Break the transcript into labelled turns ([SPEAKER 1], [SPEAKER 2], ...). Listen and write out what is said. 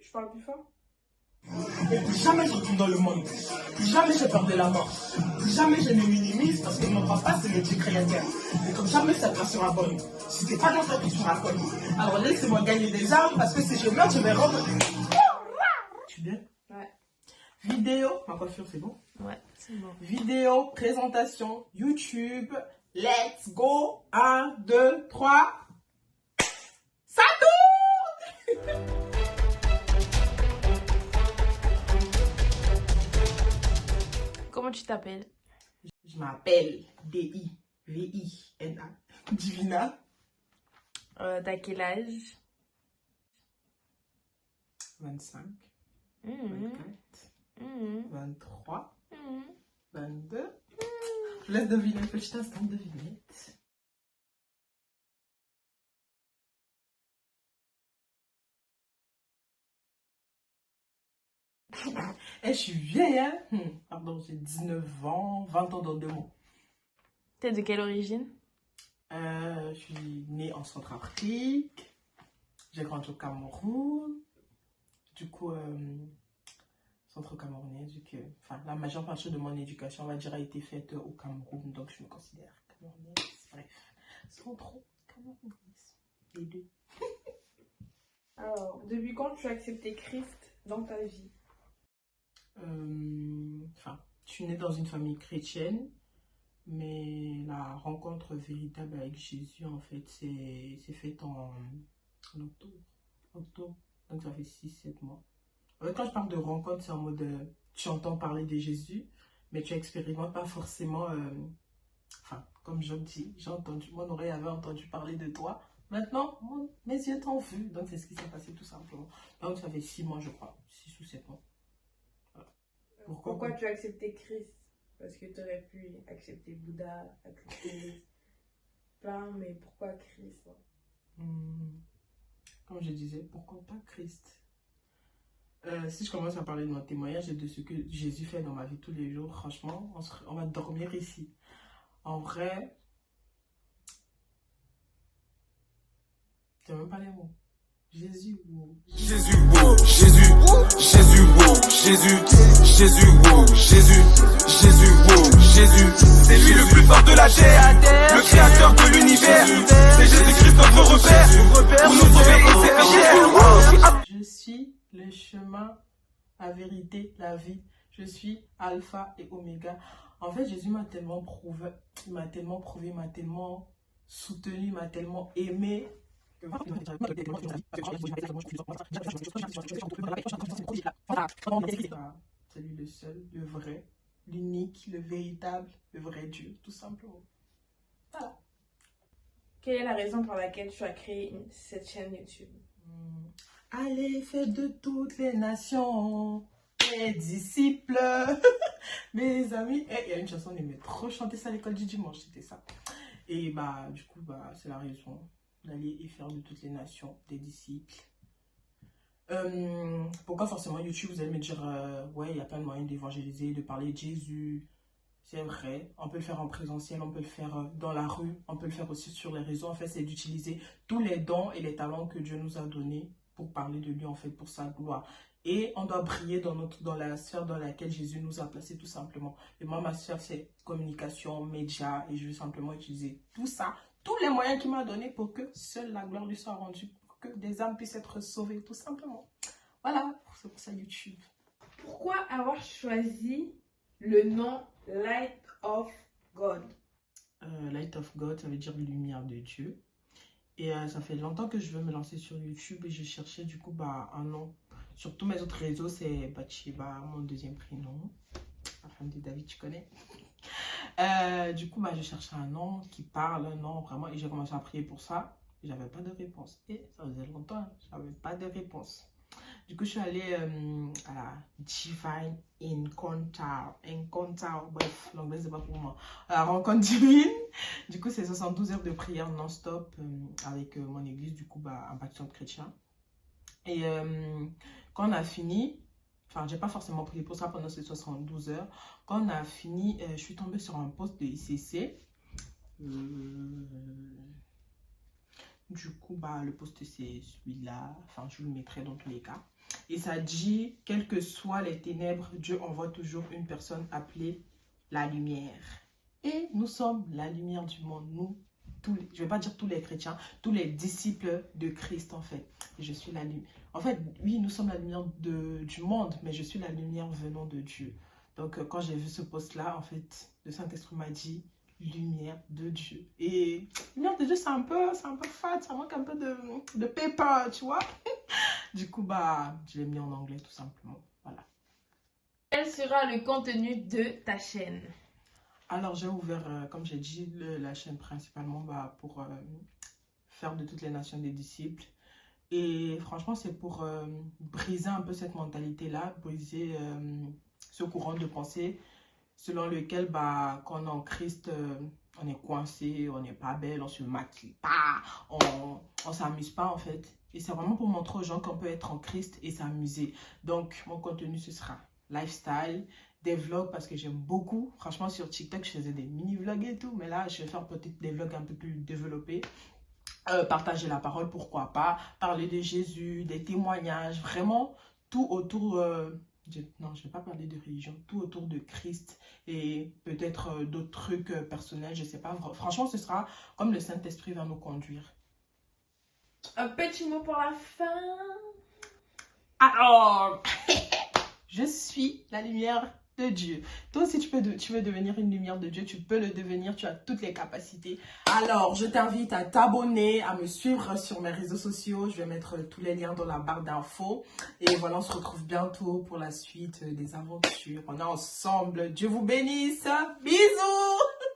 [SPEAKER 1] Je parle plus fort.
[SPEAKER 2] Et plus jamais je retourne dans le monde. Plus jamais j'ai peur de la mort. Plus jamais je me minimise parce que mon papa c'est le Dieu créateur. Et comme jamais ça sera bonne. Si c'est pas dans toi que tu seras connu. Alors laissez-moi gagner des armes parce que si je meurs, je vais rendre. Tu viens?
[SPEAKER 1] Ouais.
[SPEAKER 2] Vidéo. Ma coiffure, c'est bon?
[SPEAKER 1] Ouais, c'est bon.
[SPEAKER 2] Vidéo, présentation, YouTube. Let's go. 1, 2, 3. Ça tourne!
[SPEAKER 1] Comment tu t'appelles?
[SPEAKER 2] Je m'appelle D-I-V-I-N-A. Divina.
[SPEAKER 1] T'as quel âge?
[SPEAKER 2] 25,
[SPEAKER 1] Mmh.
[SPEAKER 2] 24, 23, 22. Je laisse deviner, petit instant de devinette. Je suis vieille, hein? Pardon, j'ai 19 ans, 20 ans dans 2 mois.
[SPEAKER 1] T'es de quelle origine?
[SPEAKER 2] Je suis née en Centrafrique. J'ai grandi au Cameroun. Du coup, centre-camerounais, vu que la majeure partie de mon éducation, on va dire, a été faite au Cameroun. Donc, je me considère camerounaise. Bref, centro-camerounaise. Les deux.
[SPEAKER 1] Alors, depuis quand tu as accepté Christ dans ta vie?
[SPEAKER 2] Je suis née dans une famille chrétienne, mais la rencontre véritable avec Jésus, en fait, c'est fait en octobre. Donc ça fait 6-7 mois. Quand je parle de rencontre, c'est en mode, tu entends parler de Jésus, mais tu expérimentes pas forcément, comme je dis, mon oreille avait entendu parler de toi. Maintenant, mes yeux t'ont vu. Donc c'est ce qui s'est passé tout simplement. Donc ça fait 6 mois, je crois. 6 ou 7 mois.
[SPEAKER 1] Pourquoi tu as accepté Christ? Parce que tu aurais pu accepter Bouddha, accepter plein, mais pourquoi Christ?
[SPEAKER 2] Comme je disais, pourquoi pas Christ? Si je commence à parler de mon témoignage et de ce que Jésus fait dans ma vie tous les jours, franchement, on va dormir ici. En vrai, c'est même pas les mots. Jésus, wow.
[SPEAKER 3] Jésus, wow, Jésus, Jésus, wow, Jésus, Jésus, wow, Jésus, Jésus, wow, Jésus. C'est lui le plus fort de la terre, le créateur de l'univers. C'est Jésus-Christ notre repère, pour nous sauver et ses péchés.
[SPEAKER 2] Je suis le chemin, la vérité, la vie. Je suis Alpha et Oméga. En fait, Jésus m'a tellement prouvé, il m'a tellement soutenu, il m'a tellement aimé. C'est lui le seul, le vrai, l'unique, le véritable, le vrai Dieu, tout simplement. Voilà.
[SPEAKER 1] Quelle est la raison pour laquelle tu as créé cette chaîne YouTube?
[SPEAKER 2] Allez, faites de toutes les nations, mes disciples, mes amis. Il y a une chanson, on aimait trop chanter ça à l'école du dimanche, c'était ça. Et du coup, c'est la raison d'aller et faire de toutes les nations des disciples. Pourquoi forcément YouTube? Vous allez me dire, ouais, il y a plein de moyens d'évangéliser, de parler de Jésus. C'est vrai, on peut le faire en présentiel, on peut le faire dans la rue, on peut le faire aussi sur les réseaux. En fait, c'est d'utiliser tous les dons et les talents que Dieu nous a donnés pour parler de lui, en fait, pour sa gloire. Et on doit briller dans la sphère dans laquelle Jésus nous a placés, tout simplement. Et moi, ma sphère, c'est communication, médias, et je veux simplement utiliser tout ça, tous les moyens qu'il m'a donnés pour que seule la gloire lui soit rendue, pour que des âmes puissent être sauvées, tout simplement. Voilà, c'est pour ça YouTube.
[SPEAKER 1] Pourquoi avoir choisi le nom Light of God?
[SPEAKER 2] Light of God, ça veut dire lumière de Dieu. Et ça fait longtemps que je veux me lancer sur YouTube et je cherchais du coup un nom. Sur tous mes autres réseaux, c'est Bathsheba, mon deuxième prénom. La femme de David, tu connais. Du coup, je cherchais un nom qui parle, un nom vraiment. Et j'ai commencé à prier pour ça. J'avais pas de réponse. Et ça faisait longtemps, j'avais pas de réponse. Du coup, je suis allée à la Divine Encounter. Bref, l'anglais, c'est pas pour moi. À la rencontre divine. Du coup, c'est 72 heures de prière non-stop avec mon église, du coup, un baptême chrétien. Et quand on a fini, j'ai pas forcément prié pour ça pendant ces 72 heures. Quand on a fini, je suis tombée sur un post de ICC. Du coup, le post, c'est celui-là. Je vous le mettrai dans tous les cas. Et ça dit, quelles que soient les ténèbres, Dieu envoie toujours une personne appelée la lumière. Et nous sommes la lumière du monde. Nous, je ne vais pas dire tous les chrétiens, tous les disciples de Christ en fait. Et je suis la lumière. En fait, oui, nous sommes la lumière du monde, mais je suis la lumière venant de Dieu. Donc, quand j'ai vu ce post-là, en fait, le Saint-Esprit m'a dit lumière de Dieu. Et lumière de Dieu, c'est un peu fat, ça manque un peu de pepper, tu vois. Du coup, je l'ai mis en anglais tout simplement. Voilà.
[SPEAKER 1] Quel sera le contenu de ta chaîne?
[SPEAKER 2] Alors, j'ai ouvert, comme j'ai dit, la chaîne principalement pour faire de toutes les nations des disciples. Et franchement, c'est pour briser un peu cette mentalité-là, briser ce courant de pensée selon lequel, quand on est en Christ, on est coincé, on n'est pas belle, on se maquille pas, on s'amuse pas en fait. Et c'est vraiment pour montrer aux gens qu'on peut être en Christ et s'amuser. Donc, mon contenu, ce sera lifestyle, des vlogs parce que j'aime beaucoup. Franchement, sur TikTok, je faisais des mini-vlogs et tout. Mais là, je vais faire peut-être des vlogs un peu plus développés. Partager la parole, pourquoi pas. Parler de Jésus, des témoignages. Vraiment, tout autour... non, je ne vais pas parler de religion. Tout autour de Christ. Et peut-être d'autres trucs personnels, je ne sais pas. Franchement, ce sera comme le Saint-Esprit va nous conduire.
[SPEAKER 1] Un petit mot pour la fin.
[SPEAKER 2] Alors, je suis la lumière de Dieu. Toi aussi, tu veux devenir une lumière de Dieu, tu peux le devenir, tu as toutes les capacités. Alors, je t'invite à t'abonner, à me suivre sur mes réseaux sociaux. Je vais mettre tous les liens dans la barre d'infos. Et voilà, on se retrouve bientôt pour la suite des aventures. On est ensemble. Dieu vous bénisse. Bisous.